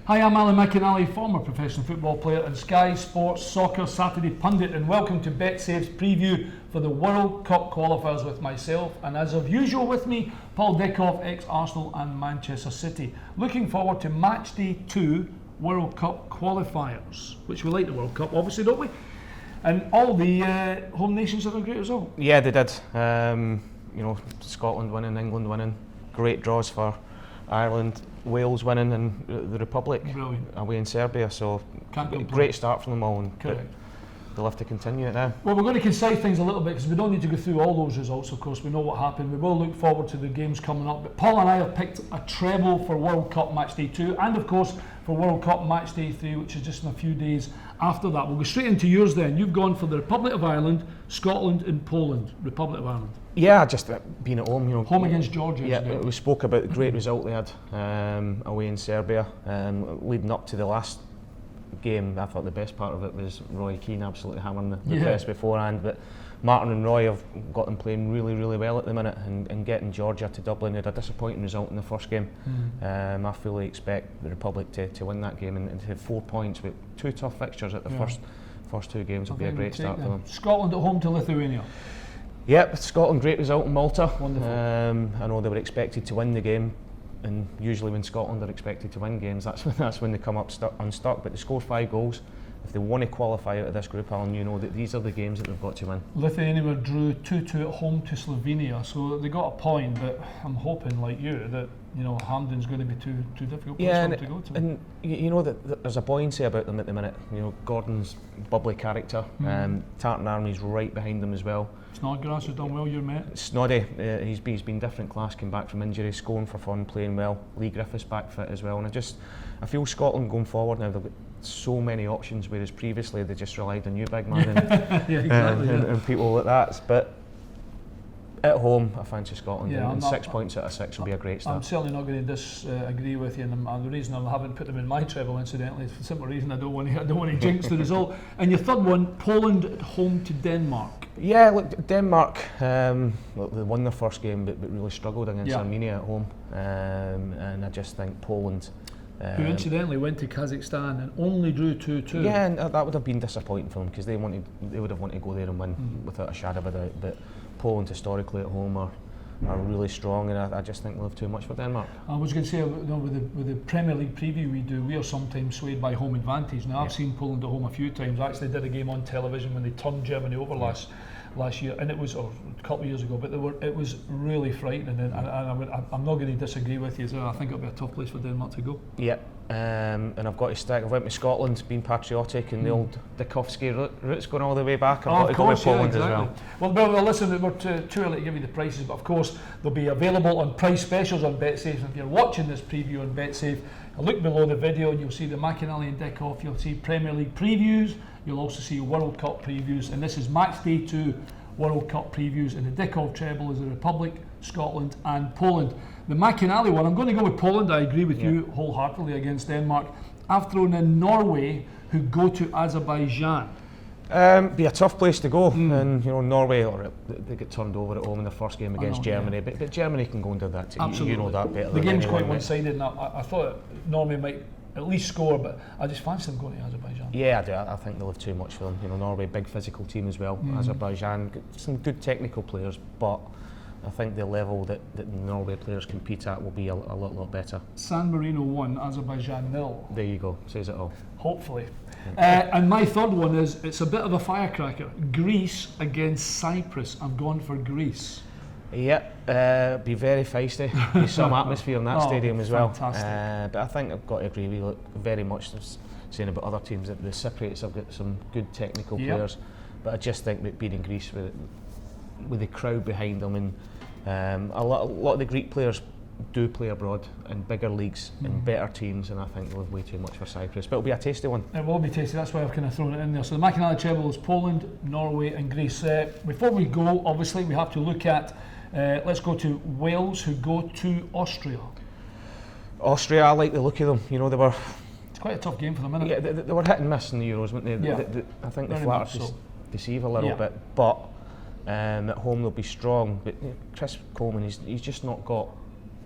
Hi, I'm Alan McInally, former professional football player and Sky Sports Soccer Saturday pundit, and welcome to BetSafe's preview for the World Cup Qualifiers with myself, and as of usual with me, Paul Dickov, ex-Arsenal and Manchester City. Looking forward to Matchday 2 World Cup Qualifiers, which we like the World Cup, obviously, don't we? And all the home nations had a great result. Yeah, they did. Scotland winning, England winning, great draws for Ireland, Wales winning, and the Republic away in Serbia. So great start from them all, and they'll have to continue it now. Well, we're going to concise things a little bit because we don't need to go through all those results. Of course, we know what happened. We will look forward to the games coming up. But Paul and I have picked a treble for World Cup Matchday 2, and of course for World Cup Matchday 3, which is just in a few days after that. We'll go straight into yours then. You've gone for the Republic of Ireland, Scotland and Poland. Republic of Ireland. Yeah, just being at home, Home against Georgia. Yeah, we spoke about the great result they had away in Serbia. Leading up to the last game, I thought the best part of it was Roy Keane absolutely hammering the press beforehand. But Martin and Roy have got them playing really, really well at the minute, and getting Georgia to Dublin. They had a disappointing result in the first game. I fully expect the Republic to win that game and to have 4 points with two tough fixtures at the first two games. Will be a great start for them. Scotland at home to Lithuania. Yep, Scotland, great result in Malta. Wonderful. I know they were expected to win the game, and usually when Scotland are expected to win games, that's when they come up unstuck. But they scored 5 goals. If they want to qualify out of this group, Alan, you know that these are the games that they've got to win. Lithuania drew 2-2 at home to Slovenia, so they got a point. But I'm hoping, like you, that Hampden's going to be too difficult for them to go to. And you know that there's a buoyancy about them at the minute. Gordon's bubbly character, Tartan Army's right behind them as well. Snodgrass has done well, your mate. Snoddy, he's been different class, came back from injury, scoring for fun, playing well. Lee Griffiths back fit as well, and I feel Scotland going forward now, they've got so many options, whereas previously they just relied on you, big man, and people like that. But at home, I fancy Scotland, and 6 points out of 6 will be a great start. I'm certainly not going to disagree with you, and the reason I haven't put them in my treble, incidentally, is for the simple reason I don't want to jinx the result. And your third one, Poland at home to Denmark. Yeah, look, Denmark, they won their first game, but really struggled against Armenia at home, and I just think Poland. Who incidentally went to Kazakhstan and only drew 2-2. Yeah, and that would have been disappointing for them, because they would have wanted to go there and win without a shadow of a doubt. But Poland historically at home are really strong, and I just think they'll have too much for Denmark. I was going to say, with the Premier League preview we do, we are sometimes swayed by home advantage. Now I've seen Poland at home a few times. I actually did a game on television when they turned Germany over last year, and it was a couple of years ago, but it was really frightening, and I'm not going to disagree with you. So I think it'll be a tough place for Denmark to go. Yeah, and I've got to stick. I went with Scotland, being patriotic, and the old Dickovsky roots going all the way back. I've got to go with Poland as well. Well, listen, we're too early to give you the prices, but of course they'll be available on price specials on BetSafe. And if you're watching this preview on BetSafe, look below the video and you'll see the McInally and Dickov. You'll see Premier League previews. You'll also see World Cup previews, and this is Matchday 2 World Cup previews, and the Dickov treble is the Republic, Scotland and Poland. The McInally one, I'm going to go with Poland. I agree with you wholeheartedly against Denmark. I've thrown in Norway, who go to Azerbaijan. Be a tough place to go, and Norway, they get turned over at home in the first game against Germany, but Germany can go and do that too. Absolutely. You know that better. The game's quite one-sided, and I thought Norway might at least score, but I just fancy them going to Azerbaijan. Yeah, I do. I think they'll have too much for them. Norway, big physical team as well. Azerbaijan, some good technical players, but I think the level that the Norway players compete at will be a lot better. San Marino 1, Azerbaijan 0. There you go, says it all. Hopefully. And my third one is, it's a bit of a firecracker. Greece against Cyprus. I've gone for Greece. Yep, be very feisty. Be some atmosphere in that stadium as well. Fantastic. But I think I've got to agree with you, very much saying about other teams that the Cypriots have got some good technical players, but I just think that beating Greece with the crowd behind them, and a lot of the Greek players do play abroad in bigger leagues and better teams, and I think they'll have way too much for Cyprus, but it'll be a tasty one. It will be tasty, that's why I've kind of thrown it in there. So the McInally treble is Poland, Norway and Greece. Before we go, obviously we have to look at, let's go to Wales, who go to Austria. Austria, I like the look of them. They were... It's quite a tough game for them, isn't it? Yeah, they were hit and miss in the Euros, weren't they? I think the flatters deceive a little bit, but at home they'll be strong. But Chris Coleman, he's just not got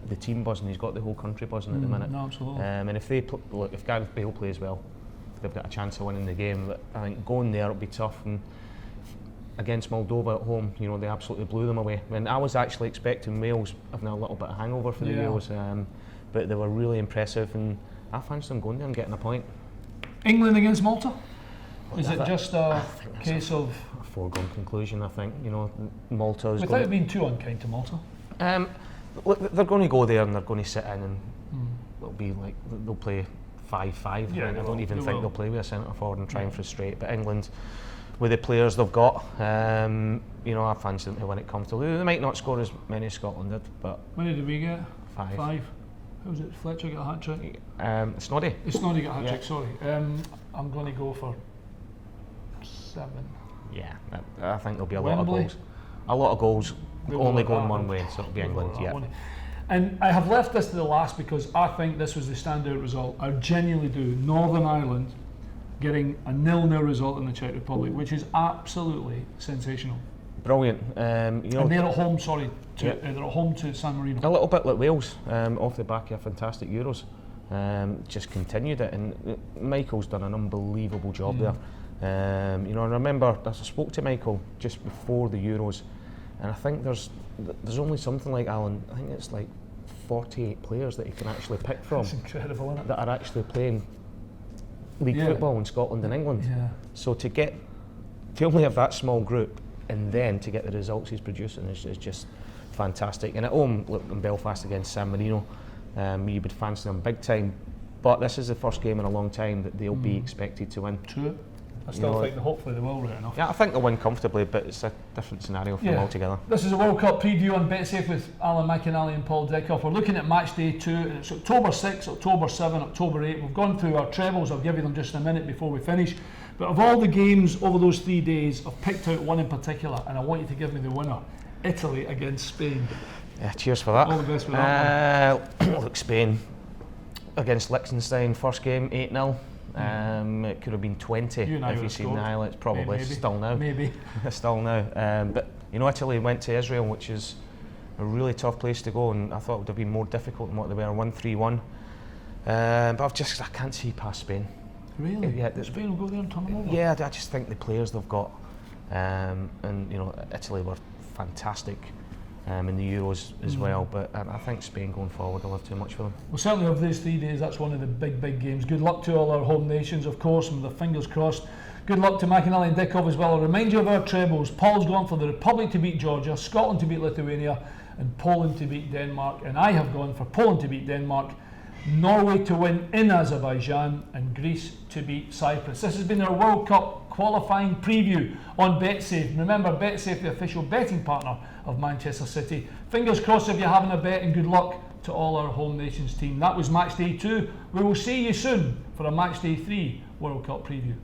the team buzzing. He's got the whole country buzzing at the minute. No, absolutely. And if if Gareth Bale plays well, they've got a chance of winning the game. But I think going there will be tough. And against Moldova at home, you know, they absolutely blew them away. And I was actually expecting Wales having a little bit of hangover for the Euros, but they were really impressive, and I fancy them going there and getting a point. England against Malta? Is it just a case of a foregone conclusion? I think, you know, Malta's without being too unkind to Malta. Look, they're going to go there and they're going to sit in, and they'll play 5-5. Yeah, I don't even think they'll play with a centre forward and try and frustrate. But England, with the players they've got, you know, I fancy them to win it comfortably. They might not score as many as Scotland did, but how many did we get? 5. 5. Who was it? Fletcher got a hat trick. Snoddy. Snoddy got a hat trick. Sorry. I'm going to go for 7. Yeah, I think there'll be a Wembley. lot of goals. A lot of goals. Only going one way, so it'll be England. Yeah. And I have left this to the last because I think this was the standout result. I genuinely do. Northern Ireland getting a 0-0 result in the Czech Republic, which is absolutely sensational. Brilliant. You know, and they're at home. They're at home to San Marino. A little bit like Wales, off the back of a fantastic Euros. Just continued it, and Michael's done an unbelievable job there. You know, I remember I spoke to Michael just before the Euros, and I think there's only something like, Alan, I think it's like 48 players that he can actually pick from. That's incredible, isn't it? That are actually playing league football in Scotland and England. Yeah. So to only have that small group and then to get the results he's producing is just fantastic. And at home, look, in Belfast against San Marino, you would fancy them big time. But this is the first game in a long time that they'll be expected to win. True. I still think that hopefully they will, right enough. Yeah, I think they'll win comfortably, but it's a different scenario for them altogether. This is a World Cup preview on BetSafe with Alan McInally and Paul Dickov. We're looking at Matchday 2, and it's October 6, October 7, October 8. We've gone through our trebles. I'll give you them just in a minute before we finish. But of all the games over those 3 days, I've picked out one in particular, and I want you to give me the winner. Italy against Spain. Yeah, cheers for that. All the best with that one. Look, Spain against Liechtenstein, first game, 8-0. It could have been 20 if you've seen the highlights, probably. Maybe. Still now. Maybe. Still now. But, you know, Italy went to Israel, which is a really tough place to go, and I thought it would have been more difficult than what they were, 1-3-1. But I can't see past Spain. Really? Yeah, Spain will go there and turn them over? Yeah, I just think the players they've got, and, you know, Italy were fantastic in the Euros as well, but I think Spain going forward will have too much for them. Well, certainly of these 3 days, that's one of the big games. Good luck to all our home nations, of course, and with the fingers crossed. Good luck to McInally and Dickov as well. I'll remind you of our trebles. Paul's gone for the Republic to beat Georgia, Scotland to beat Lithuania, and Poland to beat Denmark. And I have gone for Poland to beat Denmark, Norway to win in Azerbaijan, and Greece to beat Cyprus. This has been our World Cup qualifying preview on BetSafe. Remember, BetSafe, the official betting partner of Manchester City. Fingers crossed if you're having a bet, and good luck to all our home nations team. That was Matchday 2. We will see you soon for a Matchday 3 World Cup preview.